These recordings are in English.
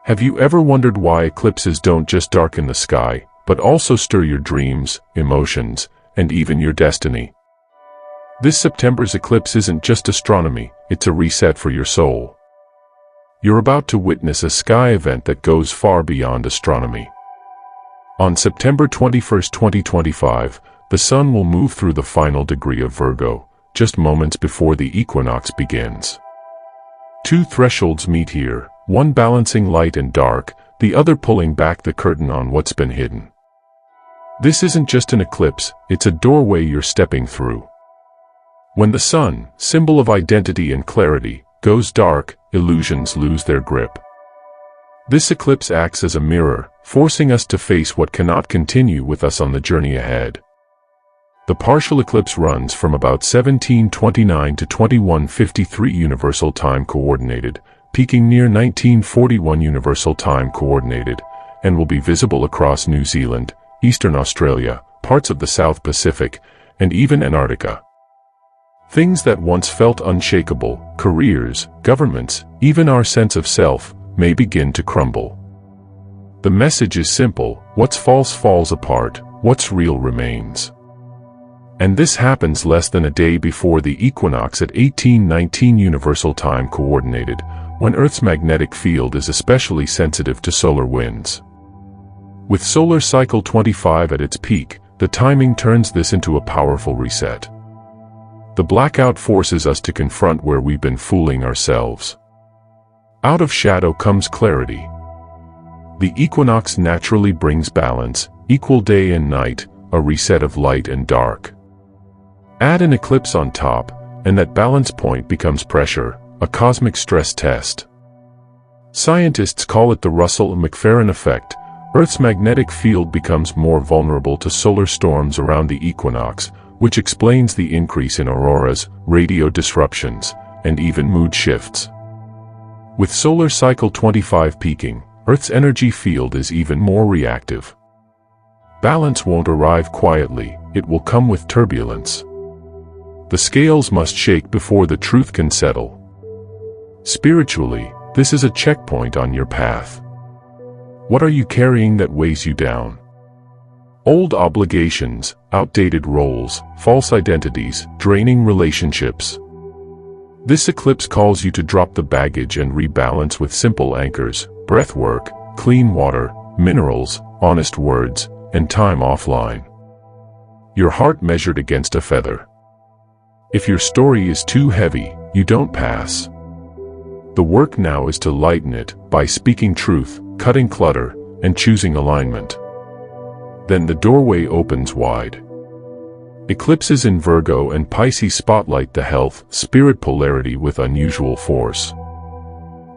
Have you ever wondered why eclipses don't just darken the sky, but also stir your dreams, emotions, and even your destiny? This September's eclipse isn't just astronomy, it's a reset for your soul. You're about to witness a sky event that goes far beyond astronomy. On September 21, 2025, the Sun will move through the final degree of Virgo, just moments before the equinox begins. Two thresholds meet here, one balancing light and dark, the other pulling back the curtain on what's been hidden. This isn't just an eclipse, it's a doorway you're stepping through. When the Sun, symbol of identity and clarity, goes dark, illusions lose their grip. This eclipse acts as a mirror, forcing us to face what cannot continue with us on the journey ahead. The partial eclipse runs from about 1729 to 2153 Universal Time Coordinated, peaking near 1941 Universal Time Coordinated, and will be visible across New Zealand, Eastern Australia, parts of the South Pacific, and even Antarctica. Things that once felt unshakable, careers, governments, even our sense of self, may begin to crumble. The message is simple: what's false falls apart, what's real remains. And this happens less than a day before the equinox at 1819 Universal Time Coordinated, when Earth's magnetic field is especially sensitive to solar winds. With solar cycle 25 at its peak, the timing turns this into a powerful reset. The blackout forces us to confront where we've been fooling ourselves. Out of shadow comes clarity. The equinox naturally brings balance, equal day and night, a reset of light and dark. Add an eclipse on top, and that balance point becomes pressure, a cosmic stress test. Scientists call it the Russell-McLaren effect. Earth's magnetic field becomes more vulnerable to solar storms around the equinox, which explains the increase in auroras, radio disruptions, and even mood shifts. With solar cycle 25 peaking, Earth's energy field is even more reactive. Balance won't arrive quietly, it will come with turbulence. The scales must shake before the truth can settle. Spiritually, this is a checkpoint on your path. What are you carrying that weighs you down? Old obligations, outdated roles, false identities, draining relationships. This eclipse calls you to drop the baggage and rebalance with simple anchors: breath work, clean water, minerals, honest words, and time offline. Your heart measured against a feather. If your story is too heavy, you don't pass. The work now is to lighten it by speaking truth, cutting clutter, and choosing alignment. Then the doorway opens wide. Eclipses in Virgo and Pisces spotlight the health, spirit polarity with unusual force.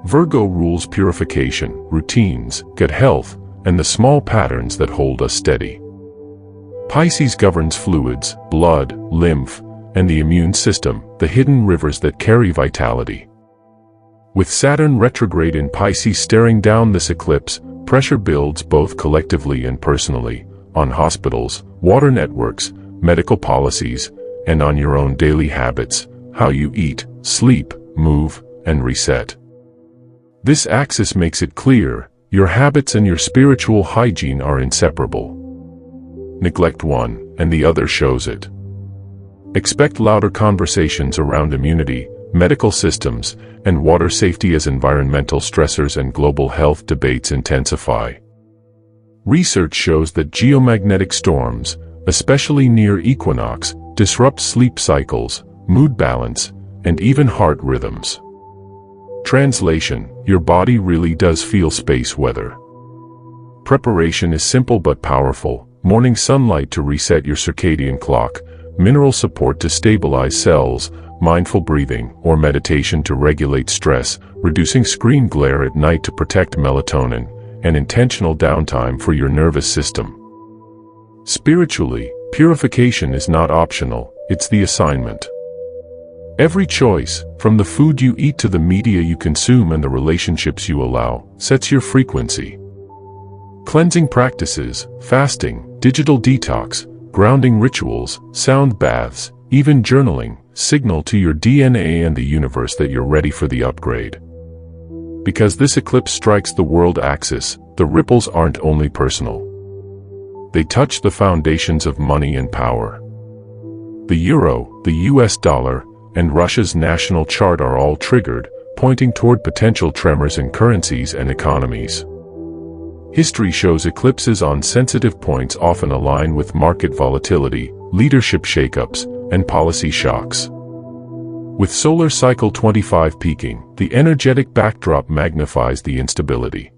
Virgo rules purification, routines, gut health, and the small patterns that hold us steady. Pisces governs fluids, blood, lymph, and the immune system, the hidden rivers that carry vitality. With Saturn retrograde in Pisces staring down this eclipse, pressure builds both collectively and personally, on hospitals, water networks, medical policies, and on your own daily habits, how you eat, sleep, move, and reset. This axis makes it clear, your habits and your spiritual hygiene are inseparable. Neglect one, and the other shows it. Expect louder conversations around immunity, medical systems, and water safety as environmental stressors and global health debates intensify. Research shows that geomagnetic storms, especially near equinox, disrupt sleep cycles, mood balance, and even heart rhythms. Translation: your body really does feel space weather. Preparation is simple but powerful: morning sunlight to reset your circadian clock, mineral support to stabilize cells, mindful breathing or meditation to regulate stress, reducing screen glare at night to protect melatonin, and intentional downtime for your nervous system. Spiritually, purification is not optional, it's the assignment. Every choice, from the food you eat to the media you consume and the relationships you allow, sets your frequency. Cleansing practices, fasting, digital detox, grounding rituals, sound baths, even journaling, signal to your DNA and the universe that you're ready for the upgrade. Because this eclipse strikes the world axis, the ripples aren't only personal. They touch the foundations of money and power. The euro, the US dollar, and Russia's national chart are all triggered, pointing toward potential tremors in currencies and economies. History shows eclipses on sensitive points often align with market volatility, leadership shakeups, and policy shocks. With solar cycle 25 peaking, the energetic backdrop magnifies the instability.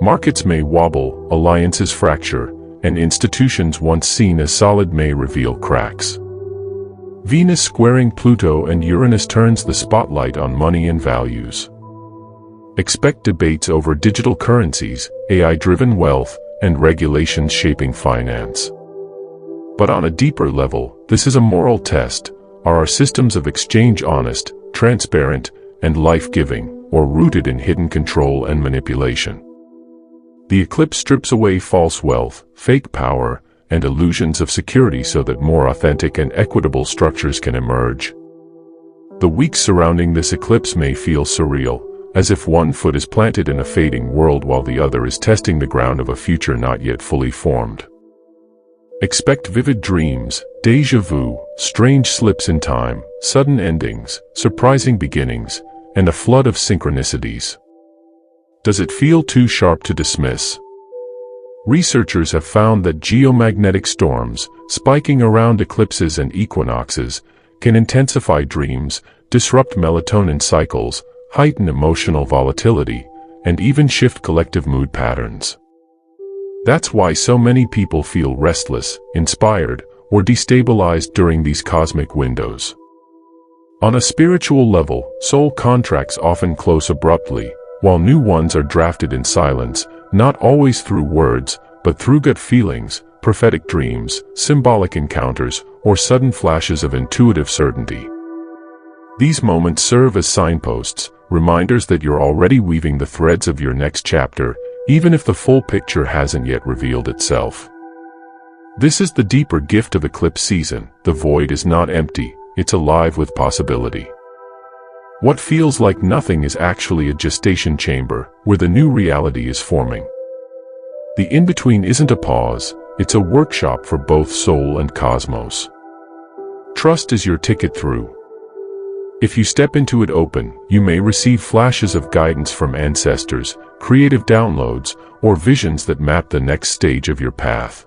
Markets may wobble, alliances fracture, and institutions once seen as solid may reveal cracks. Venus squaring Pluto and Uranus turns the spotlight on money and values. Expect debates over digital currencies, AI-driven wealth, and regulations shaping finance. But on a deeper level, this is a moral test. Are our systems of exchange honest, transparent, and life-giving, or rooted in hidden control and manipulation? The eclipse strips away false wealth, fake power, and illusions of security so that more authentic and equitable structures can emerge. The weeks surrounding this eclipse may feel surreal, as if one foot is planted in a fading world while the other is testing the ground of a future not yet fully formed. Expect vivid dreams, déjà vu, strange slips in time, sudden endings, surprising beginnings, and a flood of synchronicities. Does it feel too sharp to dismiss? Researchers have found that geomagnetic storms, spiking around eclipses and equinoxes, can intensify dreams, disrupt melatonin cycles, heighten emotional volatility, and even shift collective mood patterns. That's why so many people feel restless, inspired, or destabilized during these cosmic windows. On a spiritual level, soul contracts often close abruptly, while new ones are drafted in silence, not always through words, but through gut feelings, prophetic dreams, symbolic encounters, or sudden flashes of intuitive certainty. These moments serve as signposts, reminders that you're already weaving the threads of your next chapter, even if the full picture hasn't yet revealed itself. This is the deeper gift of eclipse season. The void is not empty, it's alive with possibility. What feels like nothing is actually a gestation chamber, where the new reality is forming. The in-between isn't a pause, it's a workshop for both soul and cosmos. Trust is your ticket through. If you step into it open, you may receive flashes of guidance from ancestors, creative downloads, or visions that map the next stage of your path.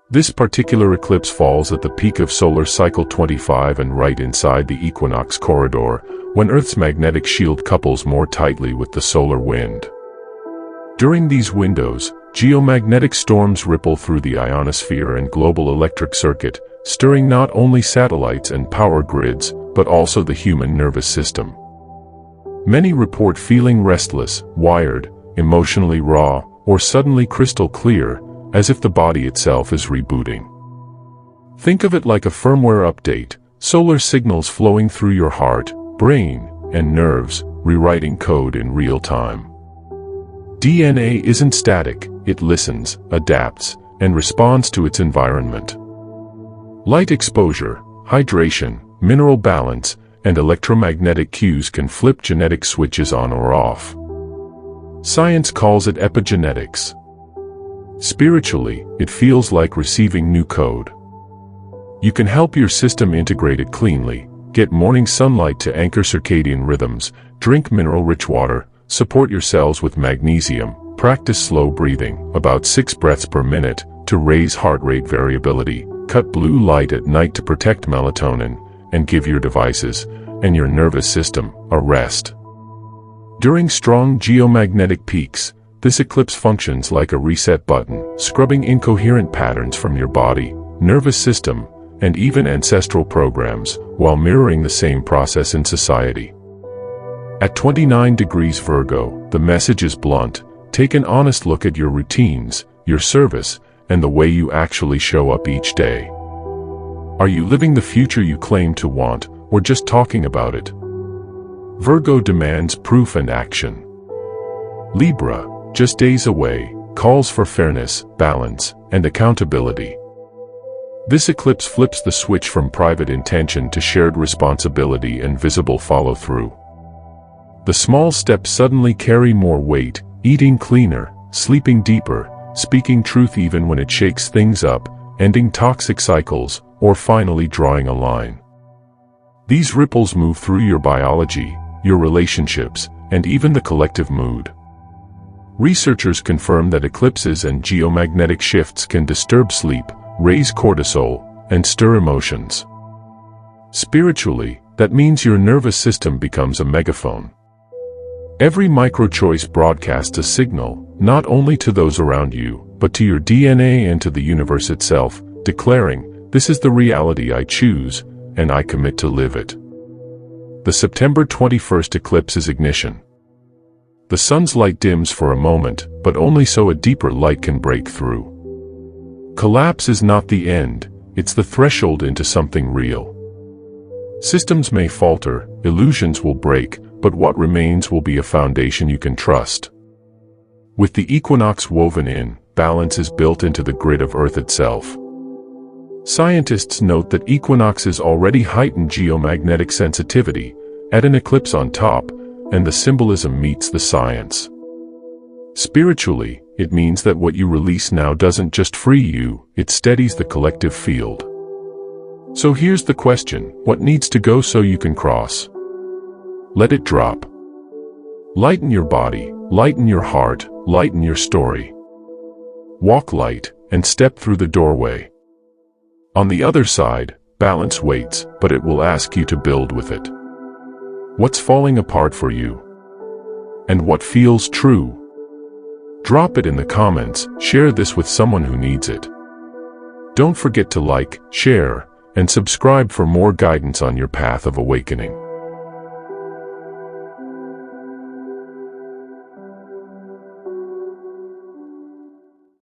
This particular eclipse falls at the peak of solar cycle 25 and right inside the equinox corridor, when Earth's magnetic shield couples more tightly with the solar wind. During these windows, geomagnetic storms ripple through the ionosphere and global electric circuit, stirring not only satellites and power grids, but also the human nervous system. Many report feeling restless, wired, emotionally raw, or suddenly crystal clear, as if the body itself is rebooting. Think of it like a firmware update, solar signals flowing through your heart, brain, and nerves, rewriting code in real time. DNA isn't static, it listens, adapts, and responds to its environment. Light exposure, hydration, mineral balance, and electromagnetic cues can flip genetic switches on or off. Science calls it epigenetics. Spiritually, it feels like receiving new code. You can help your system integrate it cleanly, get morning sunlight to anchor circadian rhythms, drink mineral-rich water, support your cells with magnesium, practice slow breathing, about 6 breaths per minute, to raise heart rate variability, cut blue light at night to protect melatonin, and give your devices, and your nervous system, a rest. During strong geomagnetic peaks, this eclipse functions like a reset button, scrubbing incoherent patterns from your body, nervous system, and even ancestral programs, while mirroring the same process in society. At 29 degrees Virgo, the message is blunt. Take an honest look at your routines, your service, and the way you actually show up each day. Are you living the future you claim to want, or just talking about it? Virgo demands proof and action. Libra, just days away, calls for fairness, balance, and accountability. This eclipse flips the switch from private intention to shared responsibility and visible follow-through. The small steps suddenly carry more weight: eating cleaner, sleeping deeper, speaking truth even when it shakes things up, ending toxic cycles, or finally drawing a line. These ripples move through your biology, your relationships, and even the collective mood. Researchers confirm that eclipses and geomagnetic shifts can disturb sleep, raise cortisol, and stir emotions. Spiritually, that means your nervous system becomes a megaphone. Every micro-choice broadcasts a signal, not only to those around you, but to your DNA and to the universe itself, declaring, "This is the reality I choose, and I commit to live it." The September 21st eclipse is ignition. The sun's light dims for a moment, but only so a deeper light can break through. Collapse is not the end, it's the threshold into something real. Systems may falter, illusions will break, but what remains will be a foundation you can trust. With the equinox woven in, balance is built into the grid of Earth itself. Scientists note that equinoxes already heighten geomagnetic sensitivity, add an eclipse on top, and the symbolism meets the science. Spiritually, it means that what you release now doesn't just free you, it steadies the collective field. So here's the question: what needs to go so you can cross? Let it drop. Lighten your body, lighten your heart, lighten your story. Walk light, and step through the doorway. On the other side, balance waits, but it will ask you to build with it. What's falling apart for you? And what feels true? Drop it in the comments, share this with someone who needs it. Don't forget to like, share, and subscribe for more guidance on your path of awakening.